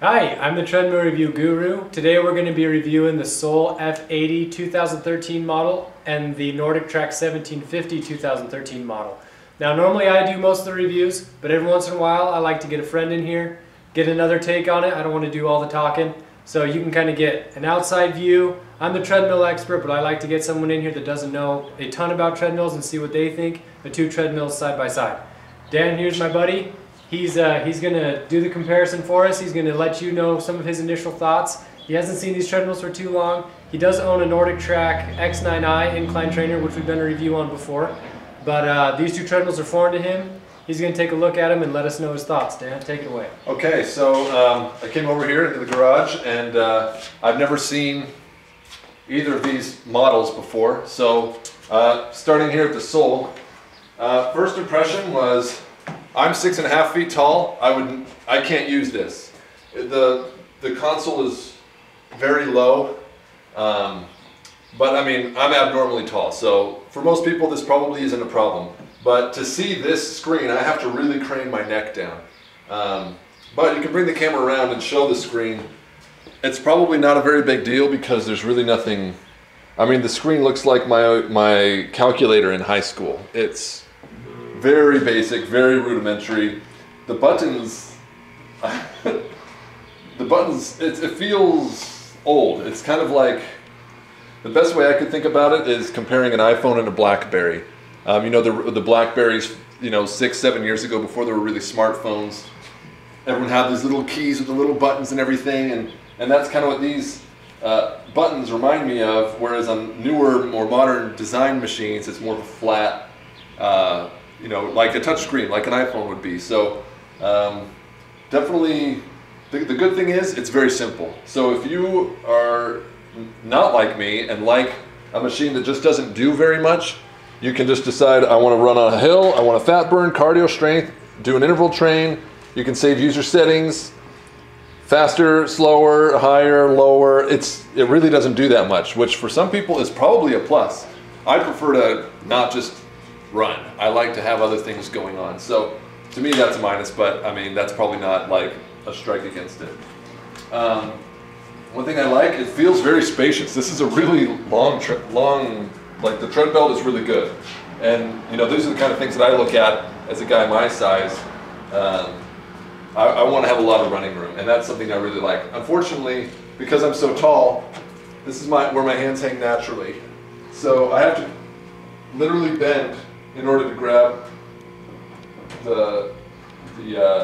Hi, I'm the Treadmill Review Guru. Today we're going to be reviewing the Sole F80 2013 model and the NordicTrack 1750 2013 model. Now normally I do most of the reviews, but every once in a while I like to get a friend in here, get another take on it. I don't want to do all the talking, so you can kind of get an outside view. I'm the treadmill expert, but I like to get someone in here that doesn't know a ton about treadmills and see what they think. The two treadmills side by side. Dan, here's my buddy. He's going to do the comparison for us. He's going to let you know some of his initial thoughts. He hasn't seen these treadmills for too long. He does own a NordicTrack X9i incline trainer, which we've done a review on before. But these two treadmills are foreign to him. He's going to take a look at them and let us know his thoughts. Dan, take it away. Okay, so I came over here into the garage and I've never seen either of these models before. So starting here at the Sole, first impression was I'm 6.5 feet tall. I can't use this. The console is very low, but I mean I'm abnormally tall. So for most people this probably isn't a problem. But to see this screen, I have to really crane my neck down. But you can bring the camera around and show the screen. It's probably not a very big deal because there's really nothing. I mean the screen looks like my calculator in high school. It's very basic, very rudimentary. The buttons, it feels old. It's kind of like, the best way I could think about it is comparing an iPhone and a BlackBerry. You know, the BlackBerries, you know, 6-7 years ago, before there were really smartphones, everyone had these little keys with the little buttons and everything, and that's kind of what these buttons remind me of, whereas on newer, more modern design machines, it's more of a flat, you know, like a touch screen, like an iPhone would be. So definitely, the good thing is it's very simple. So if you are not like me and like a machine that just doesn't do very much, you can just decide, I want to run on a hill, I want a fat burn, cardio strength, do an interval train. You can save user settings, faster, slower, higher, lower. It really doesn't do that much, which for some people is probably a plus. I prefer to not just run. I like to have other things going on. So to me that's a minus, but I mean that's probably not like a strike against it. One thing I like, it feels very spacious. This is a really long, like the tread belt is really good. And you know, these are the kind of things that I look at as a guy my size. I want to have a lot of running room, and that's something I really like. Unfortunately, because I'm so tall, this is where my hands hang naturally. So I have to literally bend in order to grab the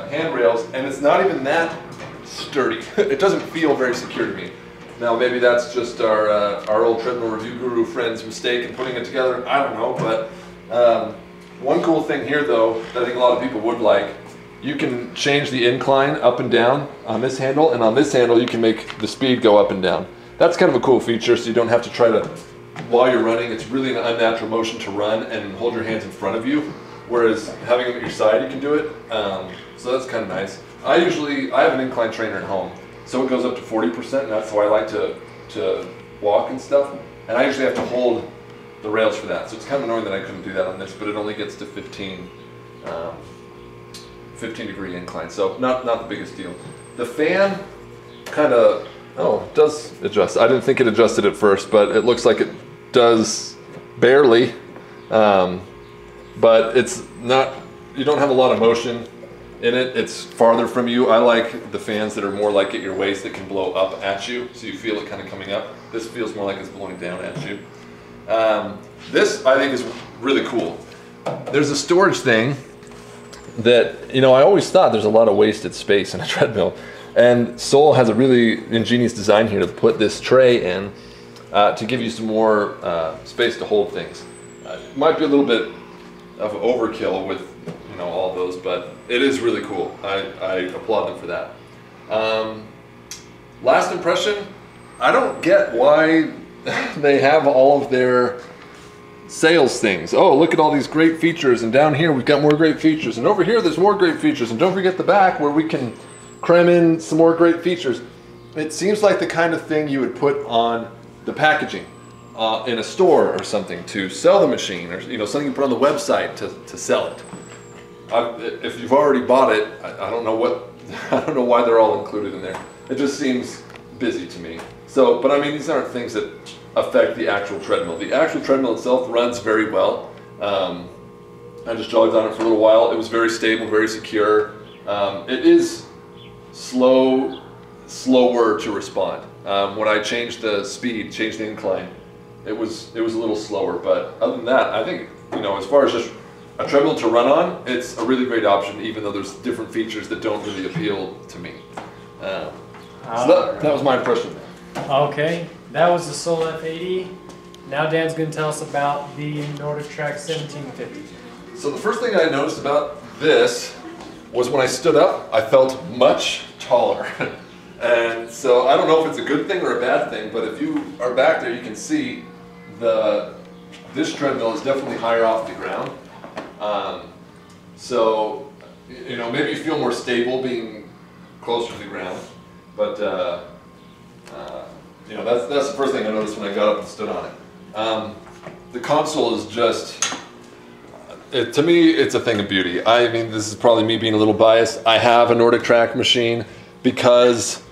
handrails, and it's not even that sturdy. It doesn't feel very secure to me. Now maybe that's just our old Treadmill Review Guru friend's mistake in putting it together. I don't know, but one cool thing here though that I think a lot of people would like, you can change the incline up and down on this handle, and on this handle you can make the speed go up and down. That's kind of a cool feature, so you don't have to try to, while you're running, it's really an unnatural motion to run and hold your hands in front of you, whereas having them at your side you can do it. So that's kind of nice. I have an incline trainer at home, so it goes up to 40%, and that's how I like to walk and stuff. And I usually have to hold the rails for that, so it's kind of annoying that I couldn't do that on this, but it only gets to 15 degree incline, so not the biggest deal. The fan kind of, it does adjust. I didn't think it adjusted at first, but it looks like it does barely, but it's not, you don't have a lot of motion in it. It's farther from you. I like the fans that are more like at your waist, that can blow up at you, so you feel it kind of coming up. This feels more like it's blowing down at you. This I think is really cool. There's a storage thing that, you know, I always thought there's a lot of wasted space in a treadmill, and Sole has a really ingenious design here to put this tray in to give you some more space to hold things. It might be a little bit of overkill with, you know, all those, but it is really cool. I applaud them for that. Last impression, I don't get why they have all of their sales things. Oh, look at all these great features, and down here we've got more great features, and over here there's more great features, and don't forget the back where we can cram in some more great features. It seems like the kind of thing you would put on the packaging in a store or something to sell the machine, or, you know, something you put on the website to sell it. If you've already bought it, I don't know what I don't know why they're all included in there. It just seems busy to me. So, but I mean, these aren't things that affect the actual treadmill. The actual treadmill itself runs very well. I just jogged on it for a little while. It was very stable, very secure. It is slower to respond. When I changed the speed, changed the incline, it was a little slower. But other than that, I think, you know, as far as just a treadmill to run on, it's a really great option, even though there's different features that don't really appeal to me. So that was my impression. Okay, that was the Sole F80. Now Dan's going to tell us about the NordicTrack 1750. So the first thing I noticed about this was when I stood up, I felt much taller. And so I don't know if it's a good thing or a bad thing, but if you are back there, you can see this treadmill is definitely higher off the ground. So, you know, maybe you feel more stable being closer to the ground, but you know, that's the first thing I noticed when I got up and stood on it. The console is just, to me, it's a thing of beauty. I mean, this is probably me being a little biased. I have a NordicTrack machine because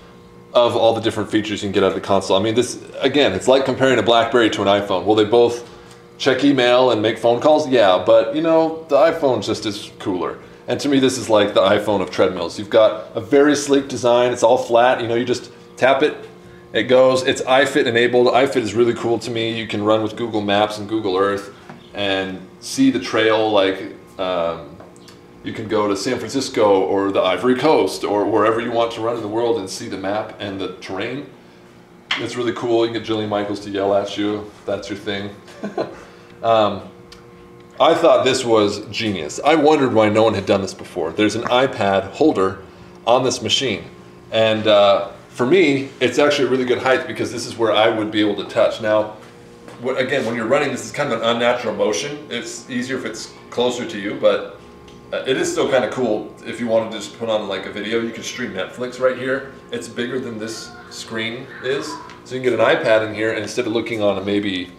of all the different features you can get out of the console. I mean, this, again, it's like comparing a BlackBerry to an iPhone. Will they both check email and make phone calls? Yeah, but you know, the iPhone just is cooler. And to me, this is like the iPhone of treadmills. You've got a very sleek design. It's all flat. You know, you just tap it, it goes. It's iFit enabled. iFit is really cool to me. You can run with Google Maps and Google Earth and see the trail. Like you can go to San Francisco or the Ivory Coast or wherever you want to run in the world and see the map and the terrain. It's really cool. You can get Jillian Michaels to yell at you if that's your thing. I thought this was genius. I wondered why no one had done this before. There's an iPad holder on this machine. And for me, it's actually a really good height because this is where I would be able to touch. Now, again, when you're running, this is kind of an unnatural motion. It's easier if it's closer to you, but it is still kind of cool. If you wanted to just put on like a video, you can stream Netflix right here. It's bigger than this screen is. So you can get an iPad in here, and instead of looking on a maybe,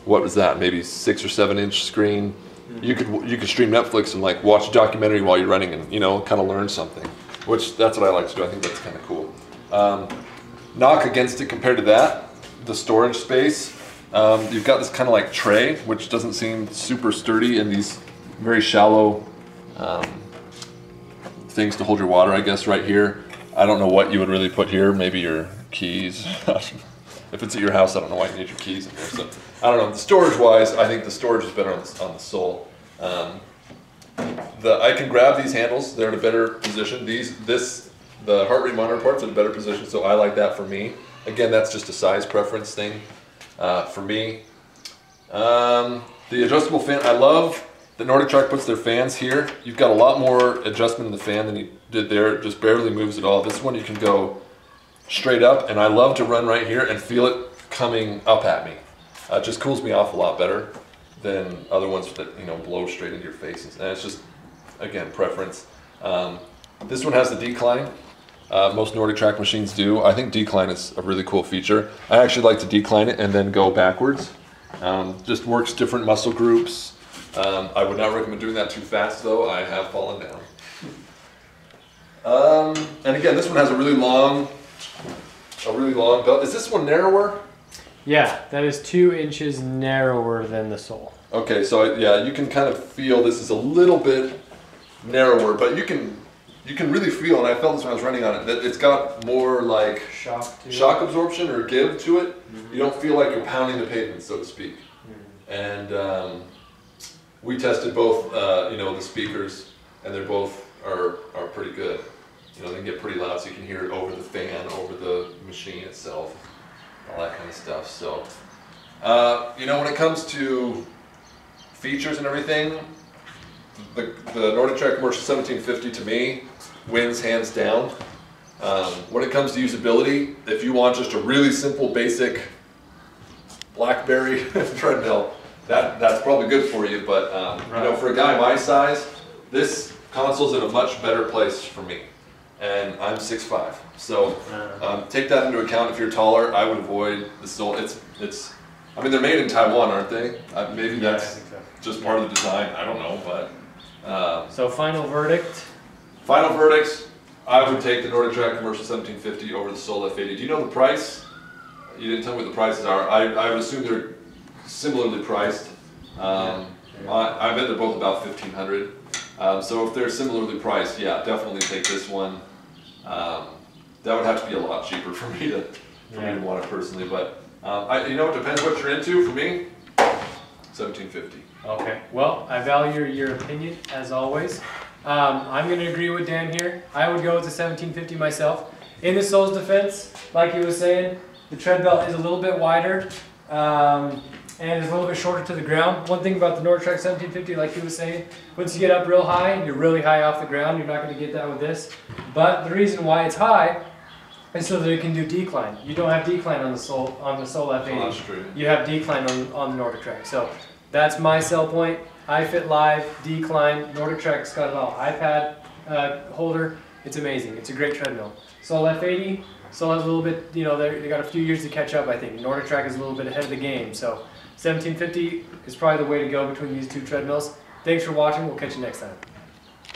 what was that, maybe 6 or 7 inch screen, you could stream Netflix and like watch a documentary while you're running and, you know, kind of learn something, which that's what I like to do. I think that's kind of cool. Knock against it compared to that, the storage space, you've got this kind of like tray, which doesn't seem super sturdy, and these very shallow things to hold your water, I guess, right here. I don't know what you would really put here, maybe your keys. If it's at your house, I don't know why you need your keys in there. So I don't know. Storage-wise, I think the storage is better on the Sole. I can grab these handles; they're in a better position. The heart rate monitor part's in a better position, so I like that for me. Again, that's just a size preference thing for me. The adjustable fan, I love that NordicTrack puts their fans here. You've got a lot more adjustment in the fan than you did there. It just barely moves at all. This one you can go straight up, and I love to run right here and feel it coming up at me. It just cools me off a lot better than other ones that, you know, blow straight into your face. And it's just, again, preference. This one has the decline. Most NordicTrack machines do. I think decline is a really cool feature. I actually like to decline it and then go backwards. Just works different muscle groups. I would not recommend doing that too fast, though. I have fallen down. And again, this one has a really long belt. Is this one narrower? Yeah, that is 2 inches narrower than the Sole. Okay, so yeah, you can kind of feel this is a little bit narrower, but you can really feel, and I felt this when I was running on it, that it's got more like shock absorption or give to it. You don't feel like you're pounding the pavement, so to speak. And we tested both, you know, the speakers, and they're both are pretty good. You know, they can get pretty loud, so you can hear it over the fan, over the machine itself, all that kind of stuff. So, you know, when it comes to features and everything, the NordicTrack Commercial 1750 to me wins hands down. When it comes to usability, if you want just a really simple, basic BlackBerry treadmill, that's probably good for you. But you know, for a guy my size, this console's in a much better place for me. And I'm 6'5", so take that into account. If you're taller, I would avoid the Sole. It's. I mean, they're made in Taiwan, aren't they? Maybe that's just part of the design. I don't know, but. So final verdict. Final verdict. I would take the NordicTrack Commercial 1750 over the Sole F80. Do you know the price? You didn't tell me what the prices are. I would assume they're similarly priced. I bet they're both about $1,500. So if they're similarly priced, yeah, definitely take this one. That would have to be a lot cheaper for me to want it personally. But you know, it depends what you're into. For me, 1750. Okay. Well, I value your opinion as always. I'm going to agree with Dan here. I would go with the 1750 myself. In the sole's defense, like he was saying, the tread belt is a little bit wider and is a little bit shorter to the ground. One thing about the NordicTrack 1750, like he was saying, once you get up real high and you're really high off the ground, you're not going to get that with this. But the reason why it's high is so that it can do decline. You don't have decline on the Sole F80. Oh, that's true. You have decline on the NordicTrack. So that's my sell point. iFit Live, decline, NordicTrack's got it all. iPad holder, it's amazing. It's a great treadmill. Sole F80, Sole has a little bit, you know, they got a few years to catch up, I think. NordicTrack is a little bit ahead of the game. So 1750 is probably the way to go between these two treadmills. Thanks for watching. We'll catch you next time.